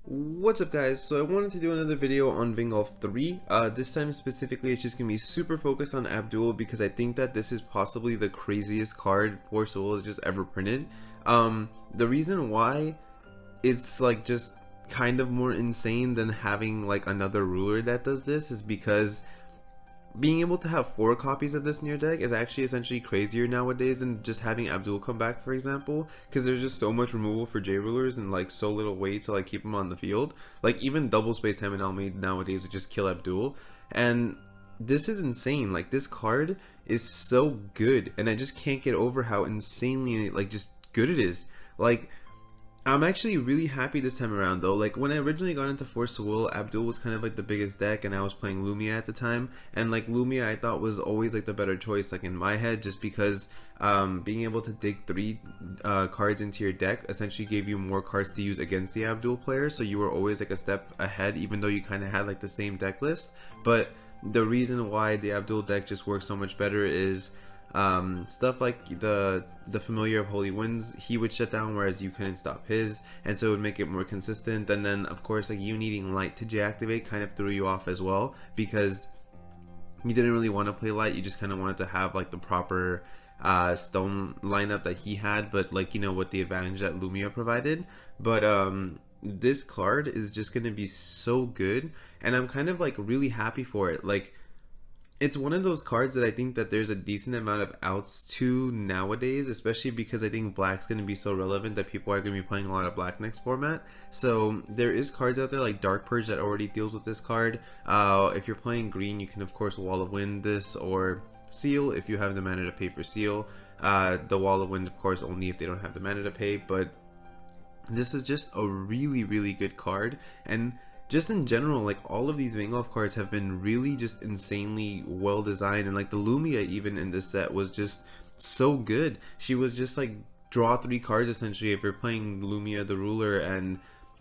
What's up guys, so I wanted to do another video on Vingolf 3. This time specifically it's just going to be super focused on Abdul because I think that this is possibly the craziest card Force Soul has just ever printed. The reason why it's like just kind of more insane than having like another ruler that does this is because being able to have 4 copies of this in your deck is actually essentially crazier nowadays than just having Abdul come back, for example, because there's just so much removal for J rulers and like so little way to like keep them on the field. Like even double space Ham and Almeida nowadays would just kill Abdul, and this is insane. Like this card is so good, and I just can't get over how insanely like just good it is. Like I'm actually really happy this time around though. Like when I originally got into Force of Will, Abdul was kind of like the biggest deck and I was playing Lumia at the time, and like Lumia I thought was always like the better choice like in my head, just because being able to dig 3 cards into your deck essentially gave you more cards to use against the Abdul player, so you were always like a step ahead even though you kind of had like the same deck list. But the reason why the Abdul deck just works so much better is stuff like the familiar of Holy Winds, he would shut down whereas you couldn't stop his, and so it would make it more consistent. And then of course like you needing light to deactivate kind of threw you off as well, because you didn't really want to play light, you just kind of wanted to have like the proper stone lineup that he had, but like, you know, with the advantage that Lumia provided. But this card is just going to be so good, and I'm kind of like really happy for it. Like it's one of those cards that I think that there's a decent amount of outs to nowadays, especially because I think black's going to be so relevant that people are going to be playing a lot of black next format. So there is cards out there like Dark Purge that already deals with this card. If you're playing green, you can of course Wall of Wind this, or Seal if you have the mana to pay for Seal. The Wall of Wind of course only if they don't have the mana to pay, but this is just a really good card. And just in general, like all of these Vingolf cards have been really just insanely well designed, and like the Lumia even in this set was just so good. She was just like draw 3 cards essentially if you're playing Lumia the ruler, and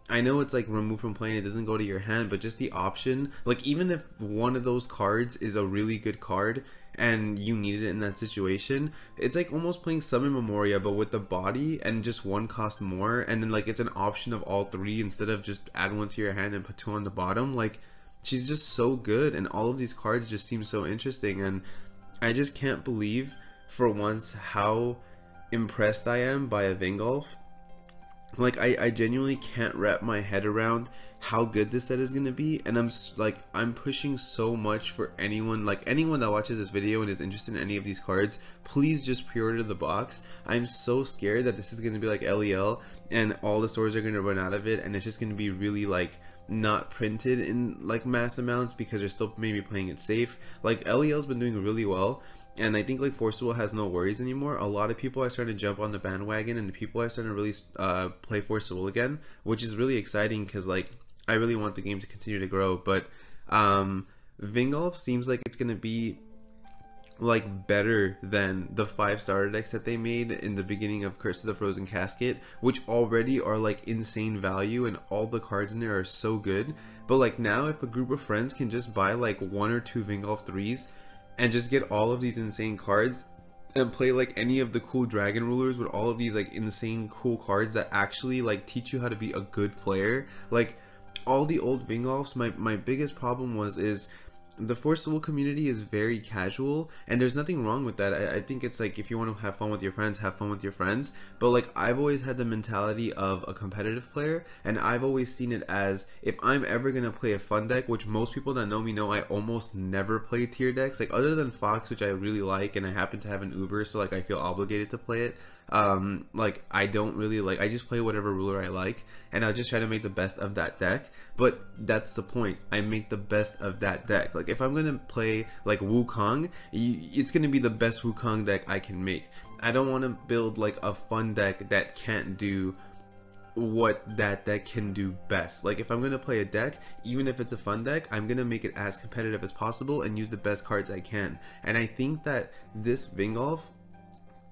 I know it's like removed from playing, it doesn't go to your hand, but just the option, like even if one of those cards is a really good card and you needed it in that situation, it's like almost playing Summon Memoria but with the body and just 1 cost more, and then like it's an option of all 3 instead of just add 1 to your hand and put 2 on the bottom. Like she's just so good, and all of these cards just seem so interesting, and I just can't believe for once how impressed I am by a Vingolf. Like I genuinely can't wrap my head around how good this set is going to be, and I'm pushing so much for anyone that watches this video and is interested in any of these cards. Please just pre-order the box. I'm so scared that this is going to be like LEL and all the stores are going to run out of it, and it's just going to be really like not printed in like mass amounts because they're still maybe playing it safe. Like LEL's been doing really well, and I think like Force Will has no worries anymore. A lot of people are starting to jump on the bandwagon, and people are starting to really play Force Will again, which is really exciting because like I really want the game to continue to grow. But Vingolf seems like it's gonna be like better than the 5 starter decks that they made in the beginning of Curse of the Frozen Casket, which already are like insane value and all the cards in there are so good. But like now if a group of friends can just buy like 1 or 2 Vingolf 3s and just get all of these insane cards and play like any of the cool dragon rulers with all of these like insane cool cards that actually like teach you how to be a good player. Like all the old Vingolfs, my biggest problem is the Force Will community is very casual, and there's nothing wrong with that. I think it's like if you want to have fun with your friends, have fun with your friends, but like I've always had the mentality of a competitive player, and I've always seen it as if I'm ever gonna play a fun deck, which most people that know me know I almost never play tier decks, like other than Fox, which I really like and I happen to have an Uber, so like I feel obligated to play it. Like I don't really like, I just play whatever ruler I like, and I'll just try to make the best of that deck. But that's the point, I make the best of that deck. Like if I'm gonna play like Wukong, it's gonna be the best Wukong deck I can make. I don't want to build like a fun deck that can't do what that deck can do best. Like if I'm gonna play a deck, even if it's a fun deck, I'm gonna make it as competitive as possible and use the best cards I can. And I think that this Vingolf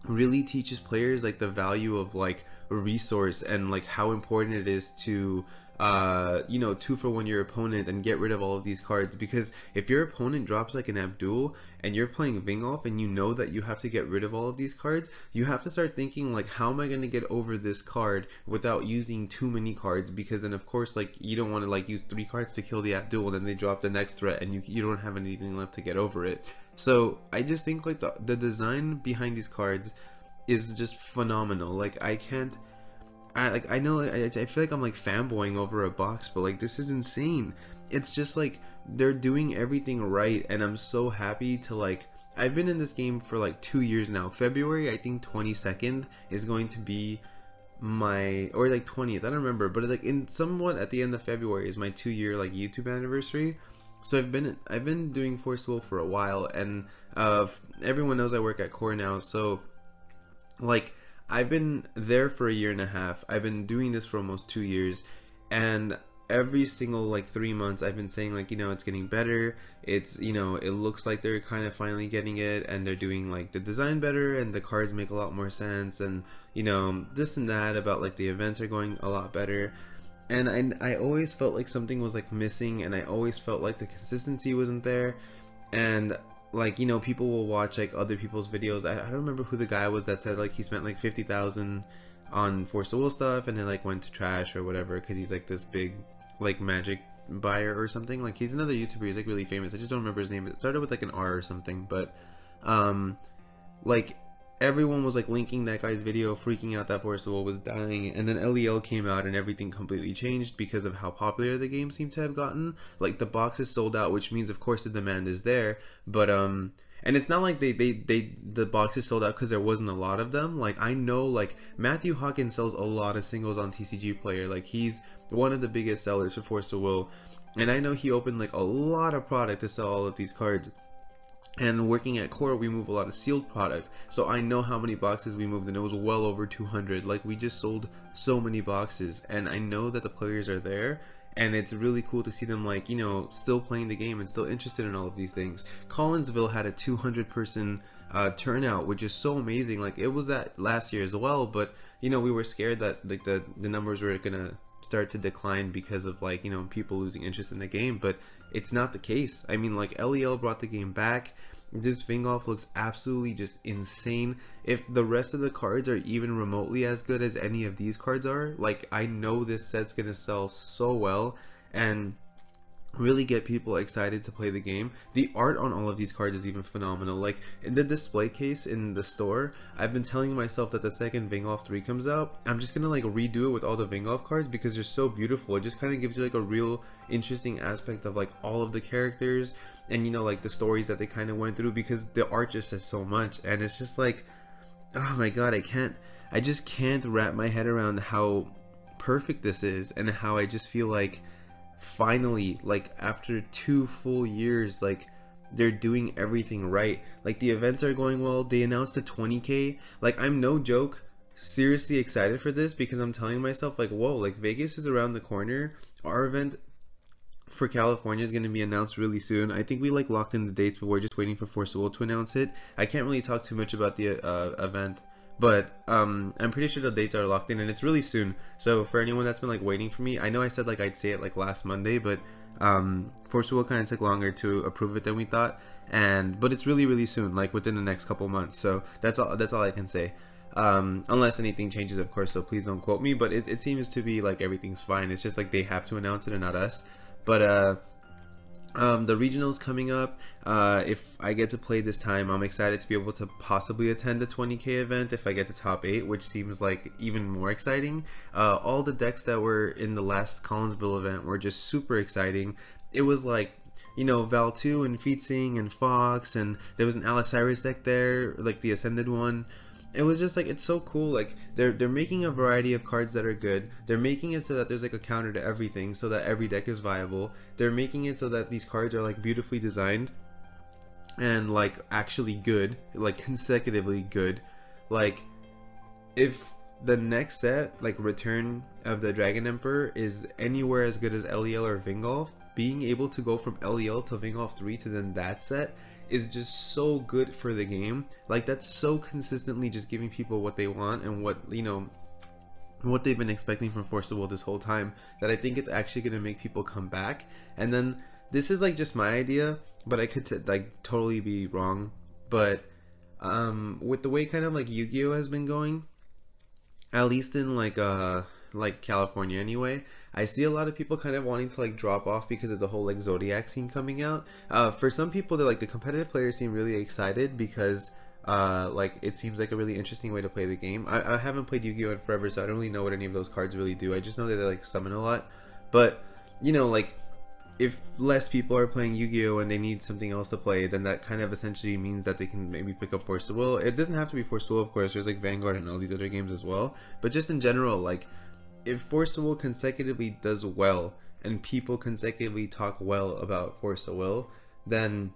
really teaches players like the value of like resource, and like how important it is to you know, 2-for-1 your opponent and get rid of all of these cards. Because if your opponent drops like an Abdul and you're playing Vingolf and you know that you have to get rid of all of these cards, you have to start thinking like, how am I going to get over this card without using too many cards? Because then of course, like, you don't want to like use 3 cards to kill the Abdul and then they drop the next threat and you don't have anything left to get over it. So I just think like the design behind these cards is just phenomenal. Like, I know I feel like I'm like fanboying over a box, but like, this is insane. It's just like they're doing everything right, and I'm so happy to like, I've been in this game for like 2 years now. February, I think 22nd is going to be my, or like 20th, I don't remember, but like in somewhat at the end of February is my 2-year like YouTube anniversary. So I've been doing Forcible for a while, and everyone knows I work at Core now, so like, I've been there for 1.5 years. I've been doing this for almost 2 years, and every single like 3 months I've been saying like, you know, it's getting better. It's, you know, it looks like they're kind of finally getting it, and they're doing like the design better, and the cards make a lot more sense, and you know, this and that about like the events are going a lot better. And I always felt like something was like missing, and I always felt like the consistency wasn't there. And like, you know, people will watch like other people's videos. I don't remember who the guy was that said like he spent like 50,000 on Forcible stuff and then like went to trash or whatever because he's like this big like magic buyer or something. Like, he's another YouTuber, he's like really famous. I just don't remember his name. It started with like an R or something, but like, everyone was like linking that guy's video, freaking out that Forcible was dying, and then LEL came out and everything completely changed because of how popular the game seemed to have gotten. Like, the box is sold out, which means of course the demand is there, but and it's not like the box is sold out because there wasn't a lot of them. Like, I know like Matthew Hawkins sells a lot of singles on TCG Player. Like, he's one of the biggest sellers for Force of Will, and I know he opened like a lot of product to sell all of these cards. And working at Core, we move a lot of sealed product, so I know how many boxes we moved, and it was well over 200. Like, we just sold so many boxes, and I know that the players are there, and it's really cool to see them, like, you know, still playing the game and still interested in all of these things. Collinsville had a 200-person turnout, which is so amazing. Like, it was that last year as well, but you know, we were scared that like the numbers were gonna start to decline because of like, you know, people losing interest in the game, but it's not the case. I mean, like, LEL brought the game back. This Vingolf looks absolutely just insane. If the rest of the cards are even remotely as good as any of these cards are, like, I know this set's gonna sell so well and really get people excited to play the game. The art on all of these cards is even phenomenal. Like, in the display case in the store, I've been telling myself that the second Vingolf 3 comes out, I'm just gonna like redo it with all the Vingolf cards because they're so beautiful. It just kind of gives you like a real interesting aspect of like all of the characters, and you know, like the stories that they kind of went through, because the art just says so much, and it's just like, oh my god, I just can't wrap my head around how perfect this is, and how I just feel like finally, like after 2 full years, like they're doing everything right. Like, the events are going well. They announced a 20k. Like, I'm no joke seriously excited for this, because I'm telling myself like, whoa, like Vegas is around the corner. Our event for California is going to be announced really soon. I think we like locked in the dates, but we're just waiting for Forcible to announce it. I can't really talk too much about the event, but I'm pretty sure the dates are locked in, and it's really soon. So for anyone that's been like waiting for me, I know I said like I'd say it like last Monday, but Forcible kind of took longer to approve it than we thought, but it's really soon, like within the next couple months. So that's all I can say. Unless anything changes, of course, so please don't quote me, but it seems to be like everything's fine. It's just like they have to announce it and not us. But the regionals coming up, if I get to play this time, I'm excited to be able to possibly attend the 20k event if I get to top 8, which seems like even more exciting. All the decks that were in the last Collinsville event were just super exciting. It was like, you know, Val 2 and Feetsing and Fox, and there was an Allosaurus deck there, like the Ascended one. It was just like, it's so cool. Like, they're making a variety of cards that are good. They're making it so that there's like a counter to everything, so that every deck is viable. They're making it so that these cards are like beautifully designed and like actually good, like consecutively good. Like, if the next set, like Return of the Dragon Emperor, is anywhere as good as LEL or Vingolf, being able to go from LEL to Vingolf 3 to then that set is just so good for the game. Like, that's so consistently just giving people what they want and what, you know, what they've been expecting from Force of Will this whole time, that I think it's actually going to make people come back. And then this is like just my idea, but I could like totally be wrong. But with the way kind of like Yu-Gi-Oh has been going, at least in like California anyway, I see a lot of people kind of wanting to like drop off because of the whole like Zodiac scene coming out. For some people, they're like, the competitive players seem really excited because like it seems like a really interesting way to play the game. I haven't played Yu-Gi-Oh in forever, so I don't really know what any of those cards really do. I just know that they like summon a lot. But you know, like, if less people are playing Yu-Gi-Oh and they need something else to play, then that kind of essentially means that they can maybe pick up Force of Will. It doesn't have to be Force of Will, of course. There's like Vanguard and all these other games as well. But just in general, like, if Force of Will consecutively does well and people consecutively talk well about Force of Will, then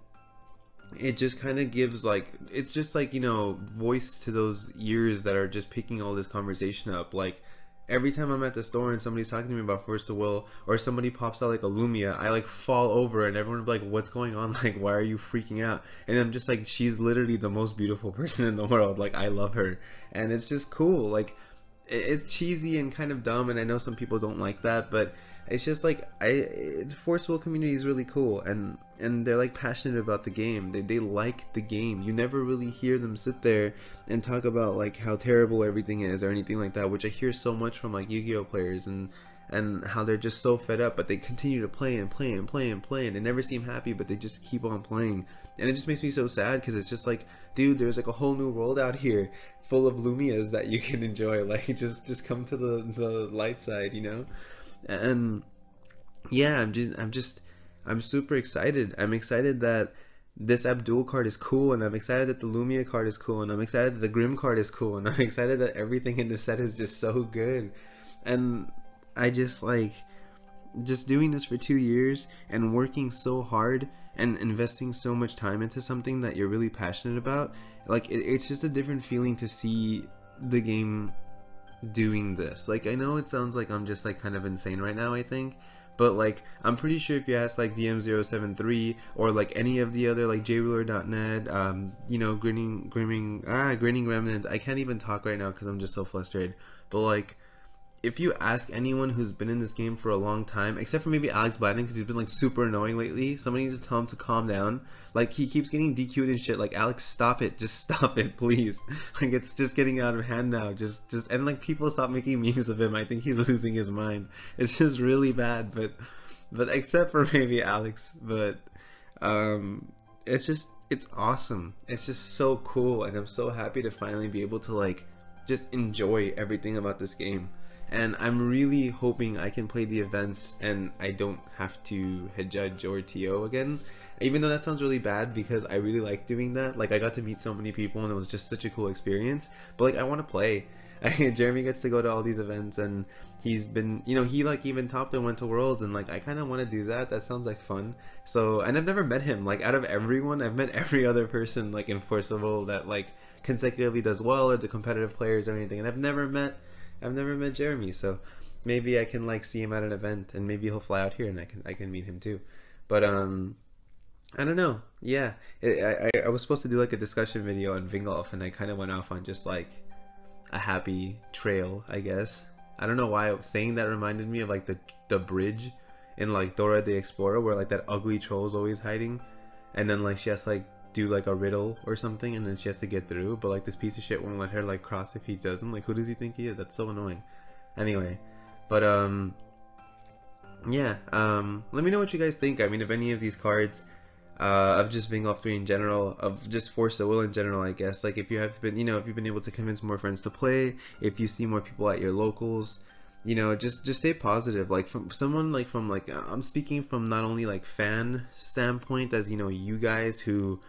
it just kind of gives like, it's just like, you know, voice to those ears that are just picking all this conversation up. Like, every time I'm at the store and somebody's talking to me about Force of Will, or somebody pops out like a Lumia, I like fall over and everyone will be like, what's going on? Like, why are you freaking out? And I'm just like, she's literally the most beautiful person in the world. Like, I love her. And it's just cool. Like, it's cheesy and kind of dumb, and I know some people don't like that, but it's just like, the Force of Will community is really cool, and they're like passionate about the game. They like the game. You never really hear them sit there and talk about like how terrible everything is or anything like that, which I hear so much from like Yu-Gi-Oh players, and how they're just so fed up, but they continue to play and play and play and play, and they never seem happy, but they just keep on playing. And it just makes me so sad, because it's just like, dude, there's like a whole new world out here full of Lumias that you can enjoy. Like, just come to the light side, you know? And yeah, I'm super excited. I'm excited that this Abdul card is cool, and I'm excited that the Lumia card is cool, and I'm excited that the Grim card is cool, and I'm excited that everything in the set is just so good. And I just like, just doing this for 2 years and working so hard and investing so much time into something that you're really passionate about, like, it's just a different feeling to see the game doing this. Like, I know it sounds like I'm just like kind of insane right now, I think, but like, I'm pretty sure if you ask like DM073 or like any of the other like jruler.net, you know, grinning remnant, I can't even talk right now because I'm just so frustrated, but like, if you ask anyone who's been in this game for a long time, except for maybe Alex Bladden, because he's been like super annoying lately, somebody needs to tell him to calm down. Like, he keeps getting DQ'd and shit. Like, Alex, stop it, just stop it, please. Like, it's just getting out of hand now. Just and like, people stop making memes of him. I think he's losing his mind. It's just really bad. But except for maybe Alex, but it's awesome. It's just so cool, and I'm so happy to finally be able to like just enjoy everything about this game. And I'm really hoping I can play the events and I don't have to judge or TO again, even though that sounds really bad, because I really like doing that. Like, I got to meet so many people and it was just such a cool experience. But like, I want to play. Jeremy gets to go to all these events, and he's been, you know, he like even topped and went to Worlds, and like, I kind of want to do that. That sounds like fun. So, and I've never met him. Like, out of everyone, I've met every other person like in Force of Will that like consecutively does well, or the competitive players or anything, and I've never met Jeremy. So maybe I can like see him at an event, and maybe he'll fly out here and I can meet him too. But I don't know. Yeah, I was supposed to do like a discussion video on Vingolf, and I kind of went off on just like a happy trail, I guess. I don't know why saying that reminded me of like the bridge in like Dora the Explorer, where like that ugly troll is always hiding, and then like she has to like do like a riddle or something, and then she has to get through, but like this piece of shit won't let her like cross if he doesn't. Like, who does he think he is? That's so annoying. Anyway, but yeah, let me know what you guys think. I mean, if any of these cards of just Vingolf 3 in general, of just Force of Will in general, I guess, like, if you have been, you know, if you've been able to convince more friends to play, if you see more people at your locals, you know, just stay positive. Like, from someone like, from like, I'm speaking from not only like fan standpoint, as, you know, you guys who,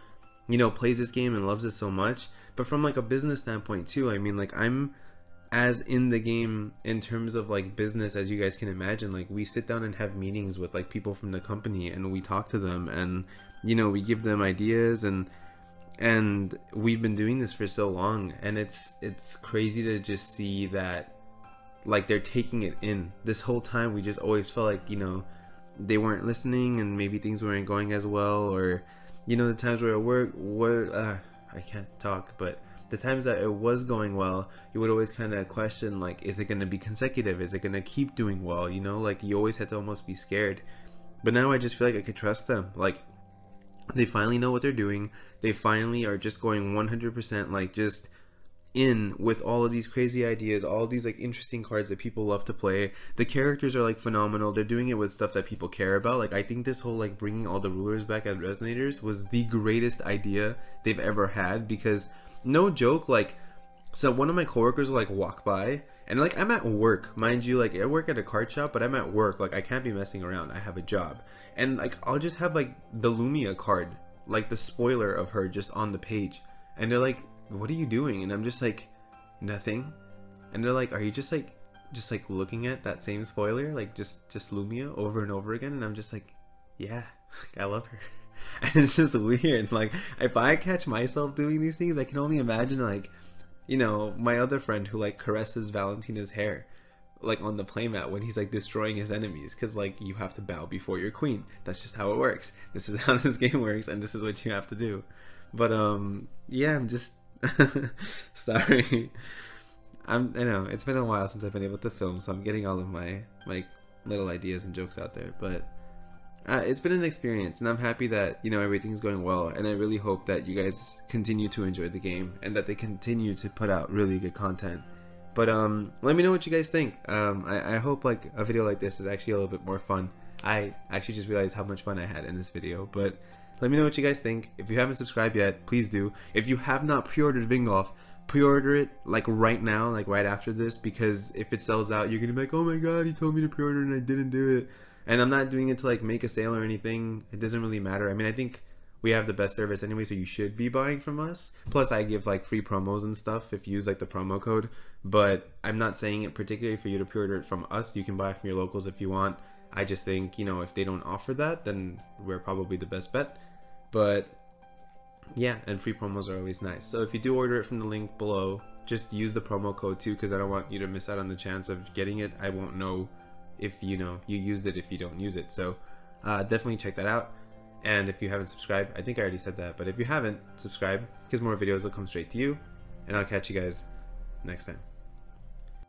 you know, plays this game and loves it so much, but from like a business standpoint too. I mean, like, I'm as in the game in terms of like business as you guys can imagine. Like, we sit down and have meetings with like people from the company, and we talk to them, and, you know, we give them ideas, and we've been doing this for so long, and it's crazy to just see that like they're taking it in. This whole time we just always felt like, you know, they weren't listening, and maybe things weren't going as well, or, you know, the times where at work, I can't talk, but the times that it was going well, you would always kind of question, like, is it going to be consecutive? Is it going to keep doing well? You know, like, you always had to almost be scared. But now I just feel like I could trust them. Like, they finally know what they're doing. They finally are just going 100%, like, just in with all of these crazy ideas, all of these like interesting cards that people love to play. The characters are like phenomenal. They're doing it with stuff that people care about. Like, I think this whole like bringing all the rulers back as resonators was the greatest idea they've ever had, because no joke, like, so one of my coworkers will like walk by, and like, I'm at work, mind you, like I work at a card shop, but I'm at work, like I can't be messing around, I have a job. And like, I'll just have like the Lumia card, like the spoiler of her, just on the page, and they're like, what are you doing? And I'm just like, nothing. And they're like, are you just like looking at that same spoiler, like just Lumia over and over again? And I'm just like, yeah, I love her. And it's just weird. Like, if I catch myself doing these things, I can only imagine, like, you know, my other friend who like caresses Valentina's hair like on the playmat when he's like destroying his enemies, because like, you have to bow before your queen. That's just how it works. This is how this game works, and this is what you have to do. But yeah, I'm just sorry. I know it's been a while since I've been able to film, so I'm getting all of my little ideas and jokes out there, but it's been an experience, and I'm happy that, you know, everything's going well, and I really hope that you guys continue to enjoy the game and that they continue to put out really good content. But let me know what you guys think. I hope like a video like this is actually a little bit more fun. I actually just realized how much fun I had in this video, but let me know what you guys think. If you haven't subscribed yet, please do. If you have not pre-ordered Vingolf, pre-order it like right now, like right after this, because if it sells out, you're gonna be like, oh my god, he told me to pre-order and I didn't do it. And I'm not doing it to like make a sale or anything. It doesn't really matter. I mean, I think we have the best service anyway, so you should be buying from us. Plus, I give like free promos and stuff if you use like the promo code. But I'm not saying it particularly for you to pre-order it from us. You can buy from your locals if you want. I just think, you know, if they don't offer that, then we're probably the best bet. But yeah, and free promos are always nice. So if you do order it from the link below, just use the promo code too, because I don't want you to miss out on the chance of getting it. I won't know if you used it if you don't use it. So definitely check that out. And if you haven't subscribed, I think I already said that, but if you haven't, subscribe, because more videos will come straight to you, and I'll catch you guys next time.